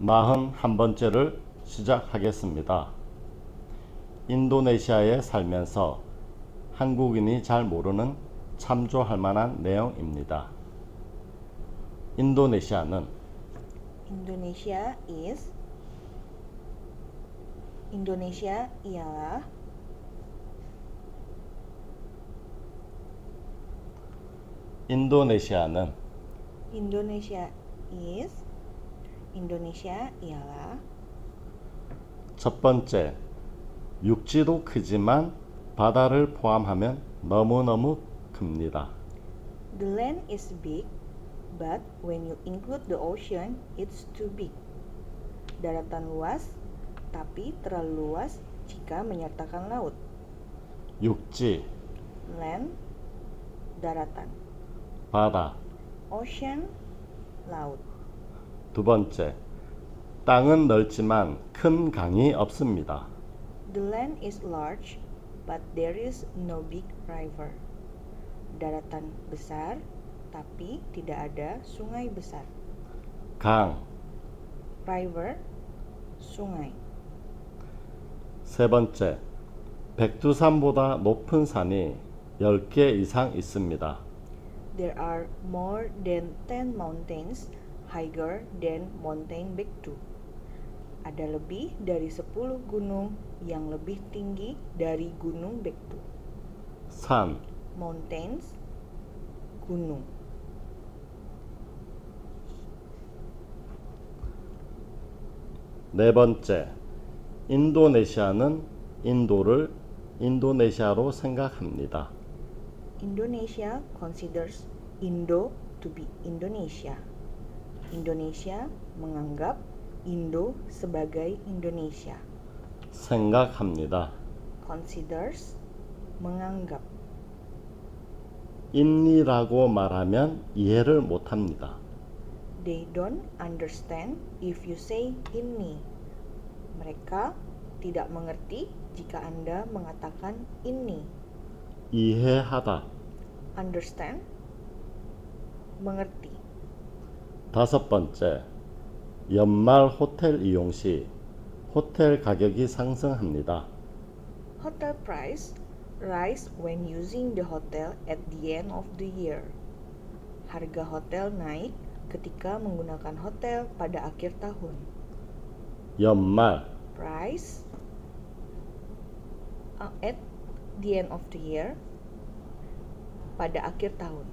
41번째를 시작하겠습니다. 인도네시아에 살면서 한국인이 잘 모르는 참조할 만한 내용입니다. 인도네시아는 Indonesia ialah 인도네시아는 Indonesia ialah 첫 번째, 육지도 크지만 바다를 포함하면 너무너무 큽니다. the land is big, but when you include the ocean, it's too big. Daratan luas, tapi terlalu luas jika menyertakan laut. 육지, Land, daratan. 바다. Ocean, laut. 두 번째, 땅은 넓지만 큰 강이 없습니다. The land is large, but there is no big river. Daratan besar, tapi tidak ada sungai besar. 강. River, sungai. 세 번째, 백두산보다 높은 산이 10개 이상 있습니다. There are more than 10 mountains higher than Mountain Bektu. Ada lebih dari 10 gunung yang lebih tinggi dari Gunung Bektu. 산. Mountains, gunung. 네 번째, 인도네시아는 인도를 인도네시아로 생각합니다. Indonesia considers Indo to be Indonesia. Indonesia menganggap Indo sebagai Indonesia. 생각합니다. Considers, menganggap. 인니라고 말하면 이해를 못합니다. They don't understand if you say ini. Mereka tidak mengerti jika Anda mengatakan ini. 이해하다. Understand, mengerti. 다섯 번째, 연말 호텔 이용 시 호텔 가격이 상승합니다. Hotel price rise when using the hotel at the end of the year. Harga hotel naik ketika menggunakan hotel pada akhir tahun. 연말. Price at the end of the year, pada akhir tahun.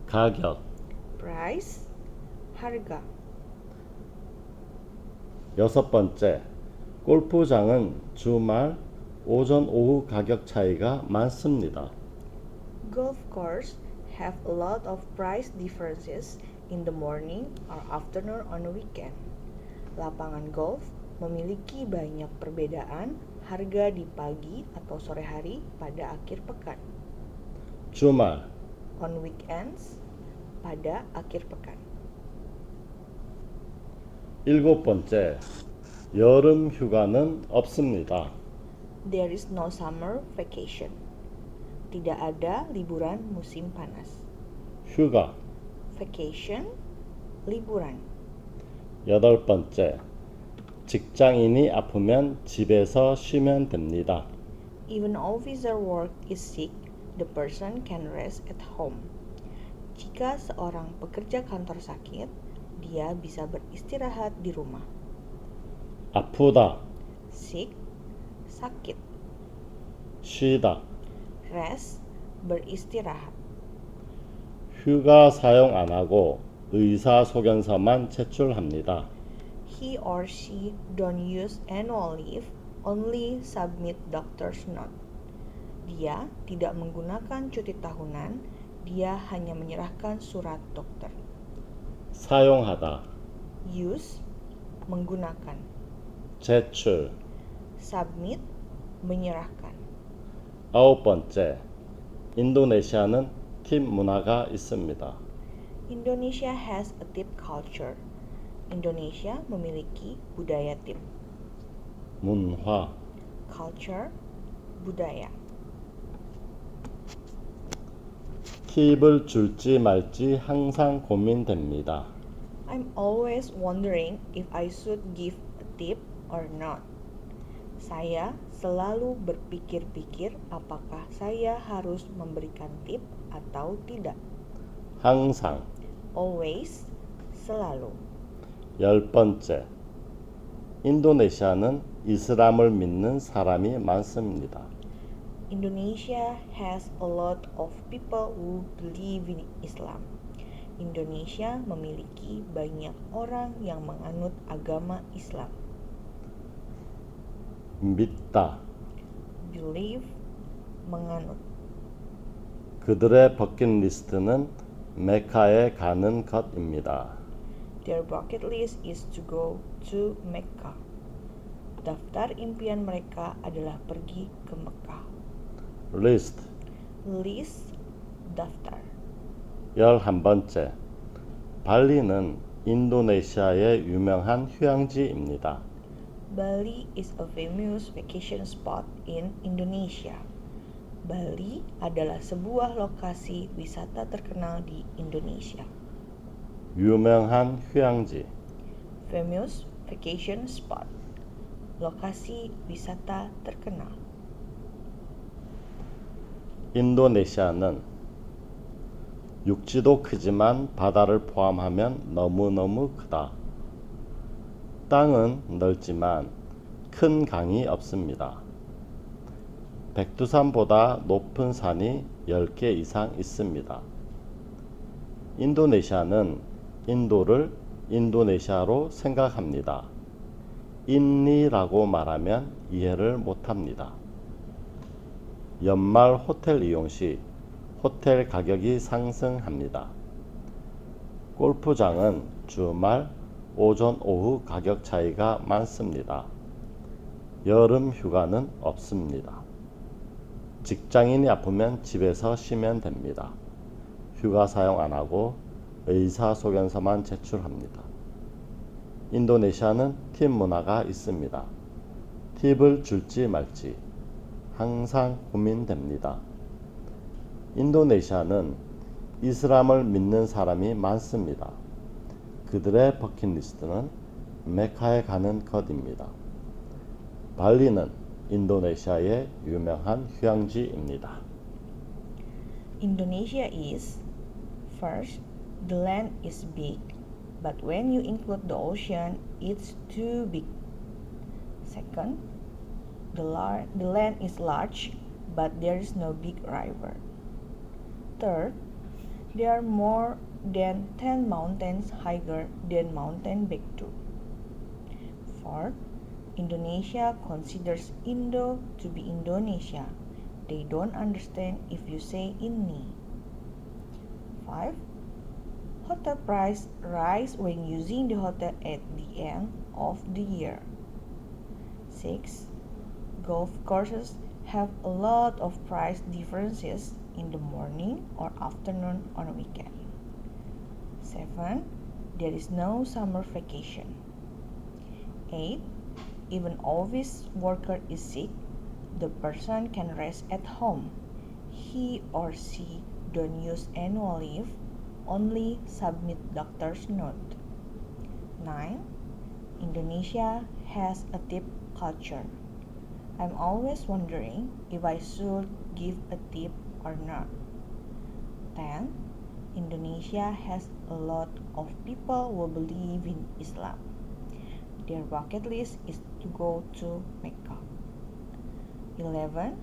가격. Price, harga. 여섯 번째, 골프장은 주말 오전 오후 가격 차이가 많습니다. Golf course have a lot of price differences in the morning or afternoon on a weekend. Lapangan golf memiliki banyak perbedaan harga di pagi atau sore hari pada akhir pekan. 주말. On weekends, pada akhir pekan. 일곱 번째, 여름 휴가는 없습니다. There is no summer vacation. Tidak ada liburan musim panas. 휴가. Vacation, liburan. 여덟 번째, 직장인이 아프면 집에서 쉬면 됩니다. Even officer work is sick, the person can rest at home. Jika seorang pekerja kantor sakit, dia bisa beristirahat di rumah. 아프다. Sick, sakit. 쉬다. Rest, beristirahat. 휴가 사용 안 하고 의사소견서만 제출합니다. He or she don't use annual leave, only submit doctor's note. Dia tidak menggunakan cuti tahunan, dia hanya menyerahkan surat dokter. 사용하다. Use, menggunakan. 제출. Submit, menyerahkan. 아홉 번째, 인도네시아는 팁 문화가 있습니다. Indonesia has a tip culture. Indonesia memiliki budaya tip. 문화. Culture, budaya. 팁을 줄지 말지 항상 고민됩니다. I'm always wondering if I should give a tip or not. Saya selalu berpikir-pikir apakah saya harus memberikan tip atau tidak. 항상. Always, selalu. 10번째. 인도네시아는 이슬람을 믿는 사람이 많습니다. Indonesia has a lot of people who believe in Islam. Indonesia memiliki banyak orang yang menganut agama Islam. 믿다. Believe, menganut. 그들의 버킷리스트는 메카에 가는 것입니다. Their bucket list is to go to Mecca. Daftar impian mereka adalah pergi ke Mekah. List. List, daftar. 11번째. 발리는 인도네시아의 유명한 휴양지입니다. Bali is a famous vacation spot in Indonesia. Bali adalah sebuah lokasi wisata terkenal di Indonesia. 유명한 휴양지. Famous vacation spot. Lokasi wisata terkenal. 인도네시아는 육지도 크지만 바다를 포함하면 너무너무 크다. 땅은 넓지만 큰 강이 없습니다. 백두산보다 높은 산이 10개 이상 있습니다. 인도네시아는 인도를 인도네시아로 생각합니다. 인니라고 말하면 이해를 못합니다. 연말 호텔 이용 시 호텔 가격이 상승합니다. 골프장은 주말, 오전, 오후 가격 차이가 많습니다. 여름 휴가는 없습니다. 직장인이 아프면 집에서 쉬면 됩니다. 휴가 사용 안 하고 의사소견서만 제출합니다. 인도네시아는 팁 문화가 있습니다. 팁을 줄지 말지 항상 고민됩니다. 인도네시아는 이슬람을 믿는 사람이 많습니다. 그들의 버킷리스트는 메카에 가는 것입니다. 발리는 인도네시아의 유명한 휴양지입니다. Indonesia is, first, the land is big, but when you include the ocean, it's too big. Second, the land is large, but there is no big river. Third, there are more than 10 mountains higher than Mountain Bektu. Fourth, Indonesia considers Indo to be Indonesia. They don't understand if you say Inni. 5. Hotel price rise when using the hotel at the end of the year. 6. Golf courses have a lot of price differences in the morning or afternoon on a weekend. 7. There is no summer vacation. 8. Even office worker is sick, the person can rest at home. He or she don't use annual leave, only submit doctor's note. 9. Indonesia has a tip culture. I'm always wondering if I should give a tip or not. 10. Indonesia has a lot of people who believe in Islam. Their bucket list is to go to Mecca. 11.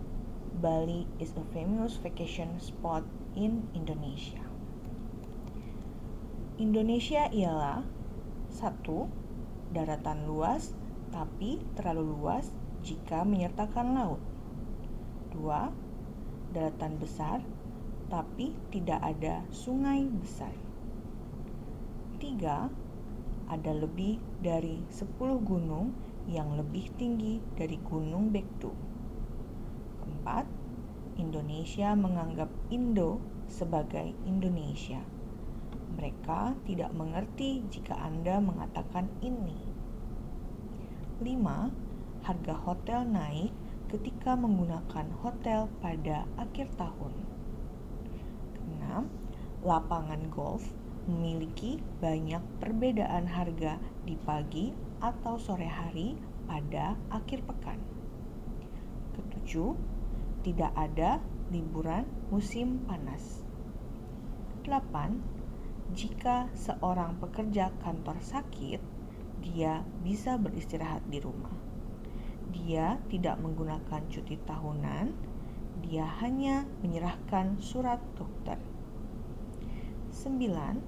Bali is a famous vacation spot in Indonesia. Indonesia ialah 1. Daratan luas tapi terlalu luas jika menyertakan laut. 2. Daratan besar tapi tidak ada sungai besar. 3. Ada lebih dari 10 gunung yang lebih tinggi dari Gunung Bektu. 4. Indonesia menganggap Indo sebagai Indonesia. Mereka tidak mengerti jika Anda mengatakan ini. 5. Harga hotel naik ketika menggunakan hotel pada akhir tahun. 6. Lapangan golf memiliki banyak perbedaan harga di pagi atau sore hari pada akhir pekan. Ketujuh, tidak ada liburan musim panas. 8. Jika seorang pekerja kantor sakit, dia bisa beristirahat di rumah. Dia tidak menggunakan cuti tahunan, dia hanya menyerahkan surat dokter. 9.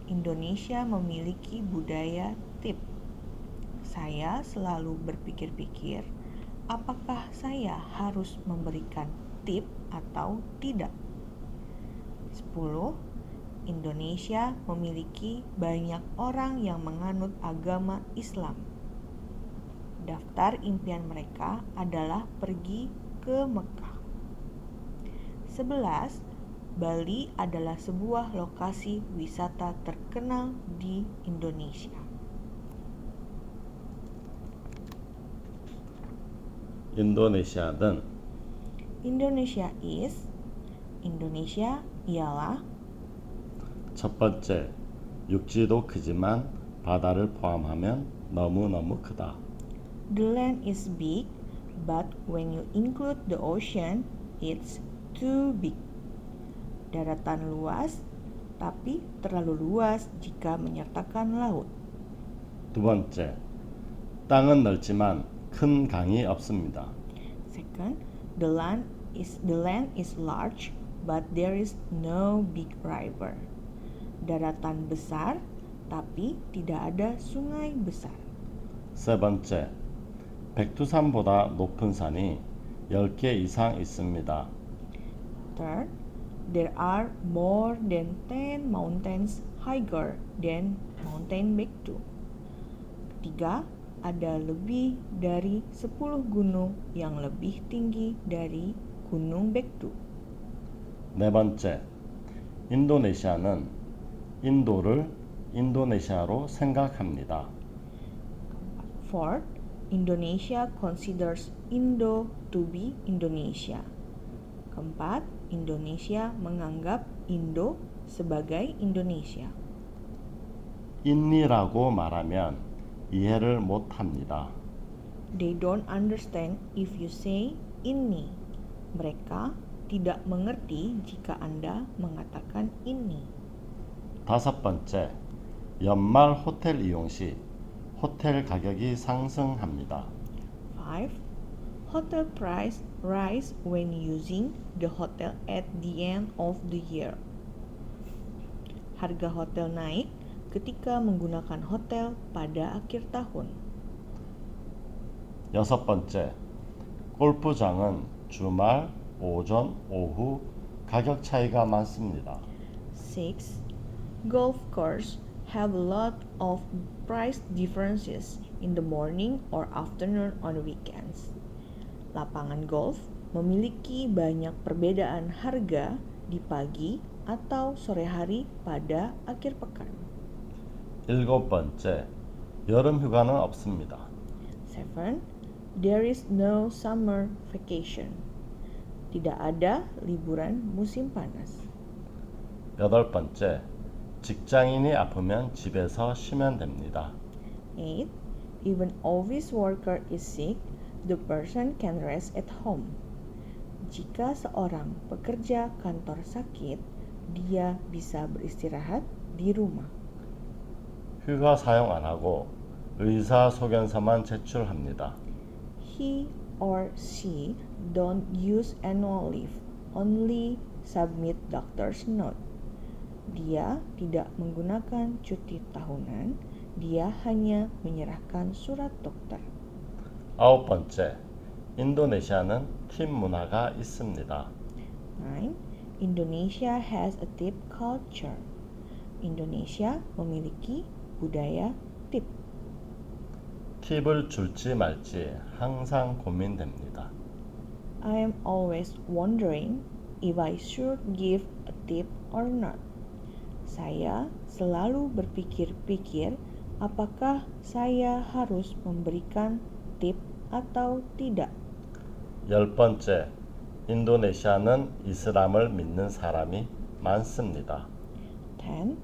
Indonesia memiliki budaya tip. Saya selalu berpikir-pikir, apakah saya harus memberikan tip atau tidak? 10. Indonesia memiliki banyak orang yang menganut agama Islam. Daftar impian mereka adalah pergi ke Mekah. 11. Bali adalah sebuah lokasi wisata terkenal di Indonesia. 인도네시아는 Indonesia is. Indonesia ialah. 첫 번째, 육지도 크지만 바다를 포함하면 너무너무 크다. The land is big, but when you include the ocean, it's too big. Daratan luas, tapi terlalu luas jika menyertakan laut. 두 번째, 땅은 넓지만 큰 강이 없습니다. Second, the land is large, but there is no big river. Daratan besar, tapi tidak ada sungai besar. 세 번째, 백두산보다 높은 산이 10개 이상 있습니다. Third, there are more than 10 mountains higher than Mountain Bektu. Ketiga, ada lebih dari 10 gunung yang lebih tinggi dari Gunung Bektu. 네 번째, 인도네시아는 인도를 인도네시아로 생각합니다. Fourth, Indonesia considers Indo to be Indonesia. Keempat, Indonesia menganggap Indo sebagai Indonesia. 인니라고 말하면 이해를 못합니다. They don't understand if you say ini. Mereka tidak mengerti jika Anda mengatakan ini. 다섯 번째, 연말 호텔 이용 시 호텔 가격이 상승합니다. 5. Hotel price rise when using the hotel at the end of the year. Harga hotel naik ketika menggunakan hotel pada akhir tahun. 여섯 번째, 골프장은 주말, 오전, 오후 가격 차이가 많습니다. 6. Golf courses have a lot of price differences in the morning or afternoon on weekends. Lapangan golf memiliki banyak perbedaan harga di pagi atau sore hari pada akhir pekan. 일곱 번째, 여름 휴가는 없습니다. 7. There is no summer vacation. Tidak ada liburan musim panas. 여덟 번째, 직장인이 아프면 집에서 쉬면 됩니다. 8. Even office worker is sick, the person can rest at home. Jika seorang pekerja kantor sakit, dia bisa beristirahat di rumah. 휴가 사용 안 하고 의사소견서만 제출합니다. He or she don't use annual leave, only submit doctor's note. Dia tidak menggunakan cuti tahunan, dia hanya menyerahkan surat dokter. 아홉 번째, 인도네시아는 팁 문화가 있습니다. 9. Indonesia has a tip culture. Indonesia memiliki budaya tip. 팁을 줄지 말지 항상 고민됩니다. I am always wondering if I should give a tip or not. Saya selalu berpikir-pikir apakah saya harus memberikan tip atau tidak. 열 번째, 인도네시아는 이슬람을 믿는 사람이 많습니다. 10.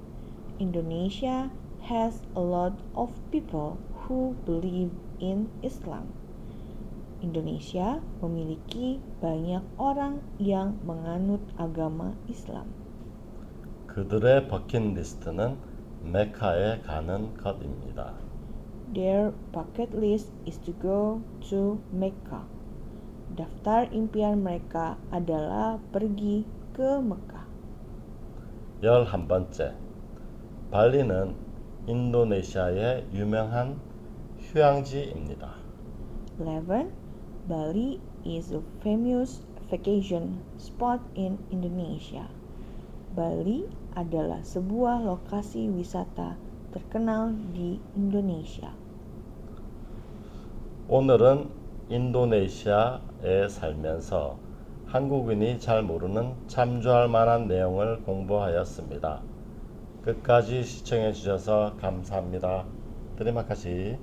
Indonesia has a lot of people who believe in Islam. Indonesia memiliki banyak orang yang menganut agama Islam. 그들의 버킷리스트는 메카에 가는 것입니다. Their bucket list is to go to Mecca. Daftar impian mereka adalah pergi ke Mekah. 11번째, 발리는 인도네시아의 유명한 휴양지입니다. 11. Bali is a famous vacation spot in Indonesia. Bali adalah sebuah lokasi wisata terkenal di Indonesia. 오늘은 인도네시아에 살면서 한국인이 잘 모르는 참조할 만한 내용을 공부하였습니다. 끝까지 시청해 주셔서 감사합니다. 테리마 카시.